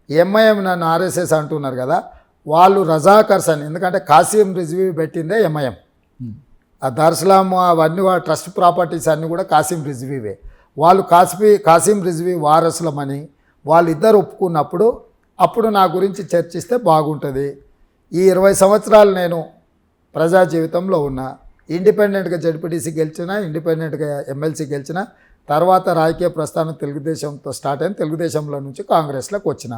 ఎంఐఎం నన్ను ఆర్ఎస్ఎస్ అంటున్నారు కదా, వాళ్ళు రజాకర్స్ అని, ఎందుకంటే కాసిం రిజ్వీ పెట్టిందే ఎంఐఎం. ఆ దర్శలాం అవన్నీ ట్రస్ట్ ప్రాపర్టీస్ అన్నీ కూడా కాసిం రిజ్వీవే. వాళ్ళు కాసిం రిజ్వీ వారసులమని వాళ్ళిద్దరు ఒప్పుకున్నప్పుడు అప్పుడు నా గురించి చర్చిస్తే బాగుంటుంది. ఈ 20 సంవత్సరాలు నేను ప్రజా జీవితంలో ఉన్నా, ఇండిపెండెంట్గా జడ్పీటీసీ గెలిచినా, ఇండిపెండెంట్గా ఎమ్మెల్సీ గెలిచినా, తర్వాత రాజకీయ ప్రస్థానం తెలుగుదేశంతో స్టార్ట్ అయింది. తెలుగుదేశంలో నుంచి కాంగ్రెస్లోకి వచ్చిన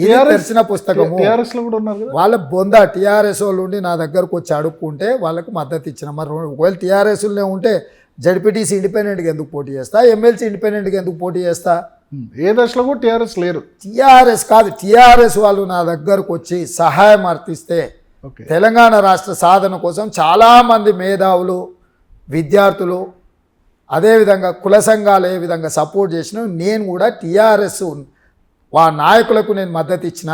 ఇది తెలిసిన పుస్తకము. వాళ్ళ బొంద టీఆర్ఎస్ వాళ్ళు ఉండి నా దగ్గరకు వచ్చి అడుక్కుంటే వాళ్ళకు మద్దతు ఇచ్చిన. మరి ఒకవేళ టీఆర్ఎస్లోనే ఉంటే జడ్పీటీసీ ఇండిపెండెంట్గా ఎందుకు పోటీ చేస్తా, ఎమ్మెల్సీ ఇండిపెండెంట్గా ఎందుకు పోటీ చేస్తా? ఏ దశలో కూడా టీఆర్ఎస్ లేరు. టీఆర్ఎస్ కాదు, టీఆర్ఎస్ వాళ్ళు నా దగ్గరకు వచ్చి సహాయం అర్థిస్తే తెలంగాణ రాష్ట్ర సాధన కోసం చాలామంది మేధావులు, విద్యార్థులు, అదేవిధంగా కుల సంఘాలు ఏ విధంగా సపోర్ట్ చేసినా నేను కూడా టీఆర్ఎస్ నాయకులకు నేను మద్దతు ఇచ్చిన.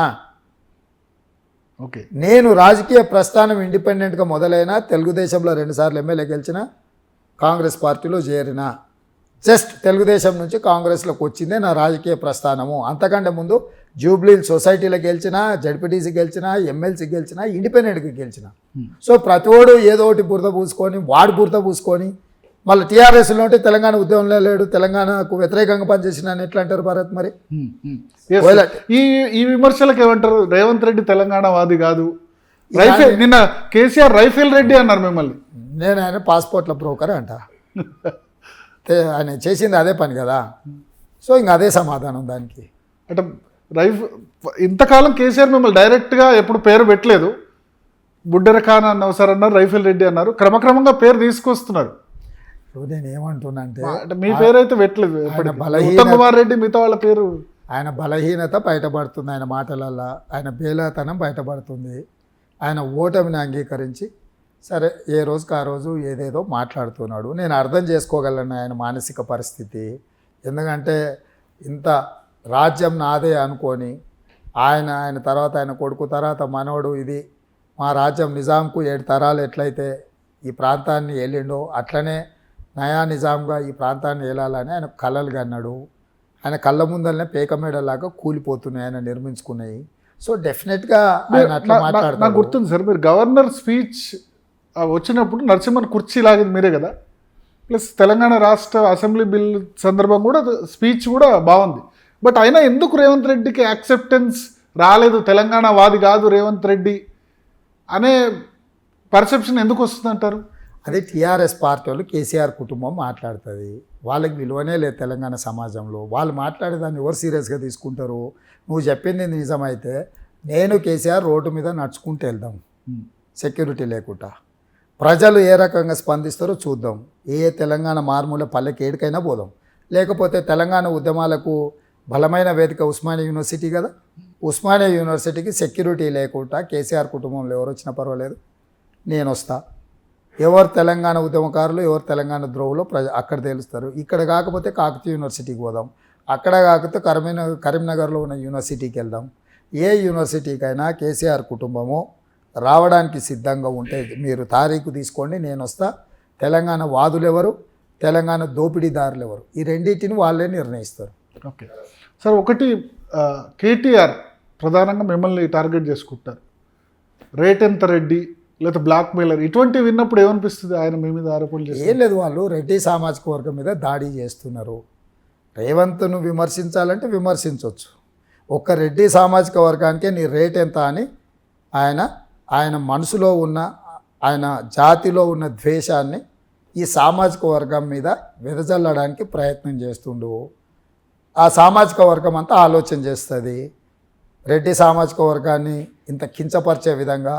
ఓకే. నేను రాజకీయ ప్రస్థానం ఇండిపెండెంట్గా మొదలైన, తెలుగుదేశంలో 2 సార్లు ఎమ్మెల్యే గెలిచిన, కాంగ్రెస్ పార్టీలో చేరిన, జస్ట్ తెలుగుదేశం నుంచి కాంగ్రెస్లోకి వచ్చిందే నా రాజకీయ ప్రస్థానము. అంతకంటే ముందు జూబ్లీ సొసైటీలో గెలిచిన, జడ్పీటీసీ గెలిచిన, ఎమ్మెల్సీ గెలిచిన, ఇండిపెండెంట్గా గెలిచిన. సో ప్రతివాడు ఏదో ఒకటి బురద పూసుకొని బురద పూసుకొని మళ్ళీ టీఆర్ఎస్లో ఉంటే తెలంగాణ ఉద్యమంలో లేడు, తెలంగాణకు వ్యతిరేకంగా పనిచేసిన ఎట్లా అంటారు భారత్? మరి ఈ విమర్శలకు ఏమంటారు? రేవంత్ రెడ్డి తెలంగాణ వాది కాదు, నిన్న కేసీఆర్ రైఫిల్ రెడ్డి అన్నారు మిమ్మల్ని. నేను ఆయన పాస్పోర్ట్ల బ్రోకర్ అంట. ఆయన చేసింది అదే పని కదా. సో ఇంక అదే సమాధానం దానికి. అంటే ఇంతకాలం కేసీఆర్ మిమ్మల్ని డైరెక్ట్గా ఎప్పుడు పేరు పెట్టలేదు. బుడ్డెర ఖాన్ అన్న ఒకసారి అన్నారు, రైఫిల్ రెడ్డి అన్నారు, క్రమక్రమంగా పేరు తీసుకొస్తున్నారు. నేను ఏమంటున్నా అంటే మీ పేరు అయితే పెట్టలేదు. ఉత్తమ్ కుమార్ రెడ్డి మిగతా వాళ్ళ పేరు. ఆయన బలహీనత బయటపడుతుంది, ఆయన మాటలల్లో ఆయన బేలాతనం బయటపడుతుంది. ఆయన ఓటమిని అంగీకరించి సరే ఏ రోజుకి ఆ రోజు ఏదేదో మాట్లాడుతున్నాడు. నేను అర్థం చేసుకోగలను ఆయన మానసిక పరిస్థితి. ఎందుకంటే ఇంత రాజ్యం నాదే అనుకొని ఆయన తర్వాత ఆయన కొడుకు తర్వాత మనవడు ఇది మా రాజ్యం నిజాంకు 7 తరాలు ఎట్లయితే ఈ ప్రాంతాన్ని ఏలిండో అట్లనే నయా నిజాంగా ఈ ప్రాంతాన్ని ఏలాలని ఆయన కలలు కన్నాడు. ఆయన కళ్ళ ముందరనే పేకమేడలాగా కూలిపోతున్నాయి ఆయన నిర్మించుకున్నాయి. సో డెఫినెట్గా ఆయన అట్లా నాకు మాట్లాడతారు. గుర్తుంది సార్, మీరు గవర్నర్ స్పీచ్ వచ్చినప్పుడు నరసింహన్ కుర్చీ లాగింది మీరే కదా, ప్లస్ తెలంగాణ రాష్ట్ర అసెంబ్లీ బిల్ సందర్భం కూడా స్పీచ్ కూడా బాగుంది. బట్ అయినా ఎందుకు రేవంత్ రెడ్డికి యాక్సెప్టెన్స్ రాలేదు, తెలంగాణ వాది కాదు రేవంత్ రెడ్డి అనే పర్సెప్షన్ ఎందుకు వస్తుంది అంటారు? అది టీఆర్ఎస్ పార్టీ వాళ్ళు కేసీఆర్ కుటుంబం మాట్లాడుతుంది. వాళ్ళకి విలువనే లేదు తెలంగాణ సమాజంలో. వాళ్ళు మాట్లాడేదాన్ని ఎవరు సీరియస్గా తీసుకుంటారు? నువ్వు చెప్పింది నిజమైతే నేను కేసీఆర్ రోడ్డు మీద నడుచుకుంటూ వెళ్దాం సెక్యూరిటీ లేకుండా. ప్రజలు ఏ రకంగా స్పందిస్తారో చూద్దాం. తెలంగాణ మారుమూల పల్లెకి ఏడికైనా పోదాం. లేకపోతే తెలంగాణ ఉద్యమాలకు బలమైన వేదిక ఉస్మానియా యూనివర్సిటీ కదా, ఉస్మానియా యూనివర్సిటీకి సెక్యూరిటీ లేకుండా కేసీఆర్ కుటుంబంలో ఎవరు వచ్చినా పర్వాలేదు, నేను వస్తా. ఎవరు తెలంగాణ ఉద్యమకారులు ఎవరు తెలంగాణ ద్రోవులో అక్కడ తెలుస్తారు. ఇక్కడ కాకపోతే కాకతీయ యూనివర్సిటీకి పోదాం, అక్కడ కాకపోతే కరీంనగర్లో ఉన్న యూనివర్సిటీకి వెళ్దాం. ఏ యూనివర్సిటీకైనా కేసీఆర్ కుటుంబము రావడానికి సిద్ధంగా ఉంటే మీరు తారీఖు తీసుకోండి, నేను వస్తా. తెలంగాణ వాదులు ఎవరు, తెలంగాణ దోపిడీదారులు ఎవరు, ఈ రెండింటిని వాళ్ళే నిర్ణయిస్తారు. ఓకే సార్, ఒకటి కేటీఆర్ ప్రధానంగా మిమ్మల్ని టార్గెట్ చేసుకుంటారు, రేటెంత రెడ్డి లేదా బ్లాక్ మెయిలర్ ఇటువంటివి విన్నప్పుడు ఏమనిపిస్తుంది? ఆయన మీ మీద ఆరోపణలు చేస్తారు. ఏం లేదు, వాళ్ళు రెడ్డి సామాజిక వర్గం మీద దాడి చేస్తున్నారు. రేవంత్ను విమర్శించాలంటే విమర్శించవచ్చు. ఒక్క రెడ్డి సామాజిక వర్గానికే నీ రేట్ ఎంత అని ఆయన మనసులో ఉన్న ఆయన జాతిలో ఉన్న ద్వేషాన్ని ఈ సామాజిక వర్గం మీద వెదజల్లడానికి ప్రయత్నం చేస్తుండు. ఆ సామాజిక వర్గం అంతా ఆలోచన చేస్తుంది. రెడ్డి సామాజిక వర్గాన్ని ఇంత కించపరిచే విధంగా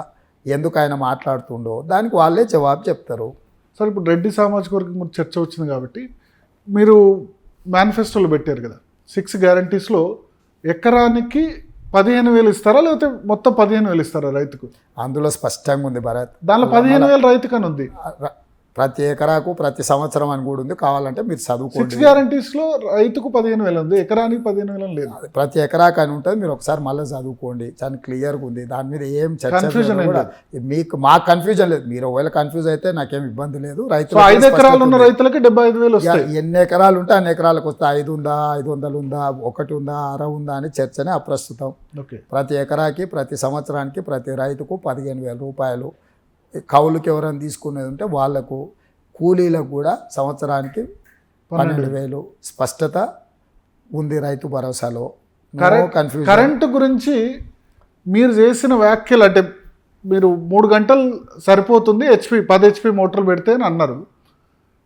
ఎందుకు ఆయన మాట్లాడుతుండో దానికి వాళ్ళే జవాబు చెప్తారు. సార్, ఇప్పుడు రెడ్డి సామాజిక వర్గం గురించి చర్చ వచ్చింది కాబట్టి మీరు మేనిఫెస్టోలో పెట్టారు కదా 6 గ్యారంటీస్లో ఎకరానికి 15,000 ఇస్తారా లేకపోతే మొత్తం 15,000 ఇస్తారా రైతుకు? అందులో స్పష్టంగా ఉంది భరత్. దానిలో 15,000 రైతుకని ఉంది. ప్రతి ఎకరాకు ప్రతి సంవత్సరం అని కూడా ఉంది. కావాలంటే మీరు చదువుకోండి. 6 గ్యారంటీస్లో రైతుకు 15,000 ఉంది, ఎకరానికి 15,000 లేదు. ప్రతి ఎకరాకు అని ఉంటుంది. మీరు ఒకసారి మళ్ళీ చదువుకోండి, చాలా క్లియర్గా ఉంది. దాని మీద ఏం కన్ఫ్యూజన్ కూడా మీకు మాకు కన్ఫ్యూజన్ లేదు. మీరు ఒకవేళ కన్ఫ్యూజ్ అయితే నాకేం ఇబ్బంది లేదు. రైతు 5 ఎకరాలు ఉన్న రైతులకి 75,000 వస్తాయి. ఎన్ని ఎకరాలు ఉంటే అన్ని ఎకరాలకు వస్తాయి. 5 ఉందా, 500 ఉందా, 1 ఉందా, 6 ఉందా అని చర్చనే అప్రస్తుతం. ప్రతి ఎకరాకి ప్రతి సంవత్సరానికి ప్రతి రైతుకు 15,000 రూపాయలు. కౌలుకి ఎవరైనా తీసుకునేది ఉంటే వాళ్లకు, కూలీలకు కూడా సంవత్సరానికి 12,000 స్పష్టత ఉంది రైతు భరోసాలో. కరెంటు గురించి మీరు చేసిన వ్యాఖ్యలు అంటే మీరు 3 గంటలు సరిపోతుంది 10 HP మోటార్లు పెడితే అని అన్నారు.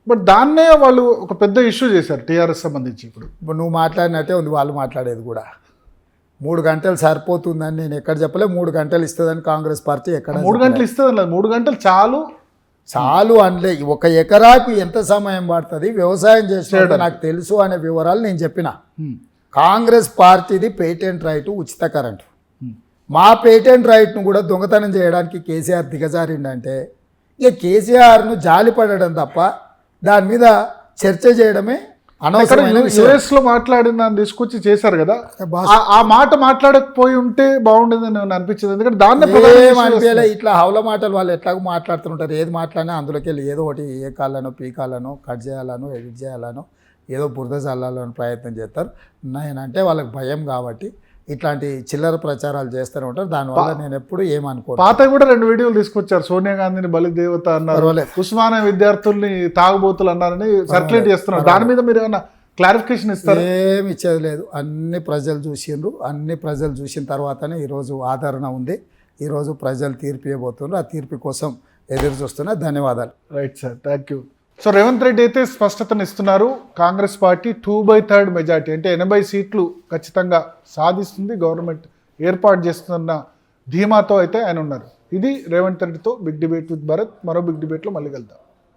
బట్ దాన్నే వాళ్ళు ఒక పెద్ద ఇష్యూ చేశారు టీఆర్ఎస్ సంబంధించి. ఇప్పుడు నువ్వు మాట్లాడినట్టే ఉంది వాళ్ళు మాట్లాడేది కూడా. 3 గంటలు సరిపోతుందని నేను ఎక్కడ చెప్పలే. 3 గంటలు ఇస్తుందని కాంగ్రెస్ పార్టీ ఎక్కడ 3 గంటలు ఇస్తుందని లేదు. 3 గంటలు చాలు అనలే. 1 ఎకరాకు ఎంత సమయం పడుతుంది వ్యవసాయం చేసినట్టు నాకు తెలుసు అనే వివరాలు నేను చెప్పిన. కాంగ్రెస్ పార్టీది పేటెంట్ రైటు ఉచిత కరెంటు. మా పేటెంట్ రైట్ను కూడా దొంగతనం చేయడానికి కేసీఆర్ దిగజారిండంటే ఇక కేసీఆర్ను జాలిపడడం తప్ప దాని మీద చర్చ చేయడమే అనవసరమైన విషయం. యుఎస్లో మాట్లాడిన దాన్ని తీసుకొచ్చి చేశారు కదా, ఆ మాట మాట్లాడకపోయి ఉంటే బాగుండేదని అనిపించింది. ఎందుకంటే దాన్ని అనిపించలే. ఇట్లా హౌల మాటలు వాళ్ళు ఎట్లాగో మాట్లాడుతుంటారు. ఏది మాట్లాడినా అందులోకి వెళ్ళి ఏదో ఒకటి ఏ కాళ్ళనో పీకాలనో కట్ చేయాలనో ఎడిట్ చేయాలనో ఏదో బురద చల్లాలని ప్రయత్నం చేస్తారు. నేనంటే వాళ్ళకి భయం కాబట్టి ఇట్లాంటి చిల్లర ప్రచారాలు చేస్తూనే ఉంటారు. దానివల్ల నేను ఎప్పుడు ఏమనుకోను. పాత కూడా 2 వీడియోలు తీసుకొచ్చారు. సోనియా గాంధీని బలిదేవత అన్నారు, ఉస్మానియా విద్యార్థుల్ని తాగుబోతులు అన్నారని సర్క్యులేట్ చేస్తున్నారు. దాని మీద మీరు ఏమన్నా క్లారిఫికేషన్ ఇస్తారు? ఏమి ఇచ్చేది లేదు. అన్ని ప్రజలు చూసిండ్రు. అన్ని ప్రజలు చూసిన తర్వాతనే ఈరోజు ఆదరణ ఉంది. ఈరోజు ప్రజలు తీర్పు ఇవ్వబోతున్నారు. ఆ తీర్పు కోసం ఎదురు చూస్తున్నా. ధన్యవాదాలు. Right sir, thank you. So Revanth Reddy అయితే స్పష్టతను ఇస్తున్నారు. కాంగ్రెస్ పార్టీ 2/3 మెజార్టీ అంటే 80 సీట్లు ఖచ్చితంగా సాధిస్తుంది, గవర్నమెంట్ ఏర్పాటు చేస్తున్న ధీమాతో అయితే ఆయన ఉన్నారు. ఇది రేవంత్ రెడ్డితో బిగ్ డిబేట్ విత్ భరత్. మరో బిగ్ డిబేట్లో మళ్ళీ కలుద్దాం.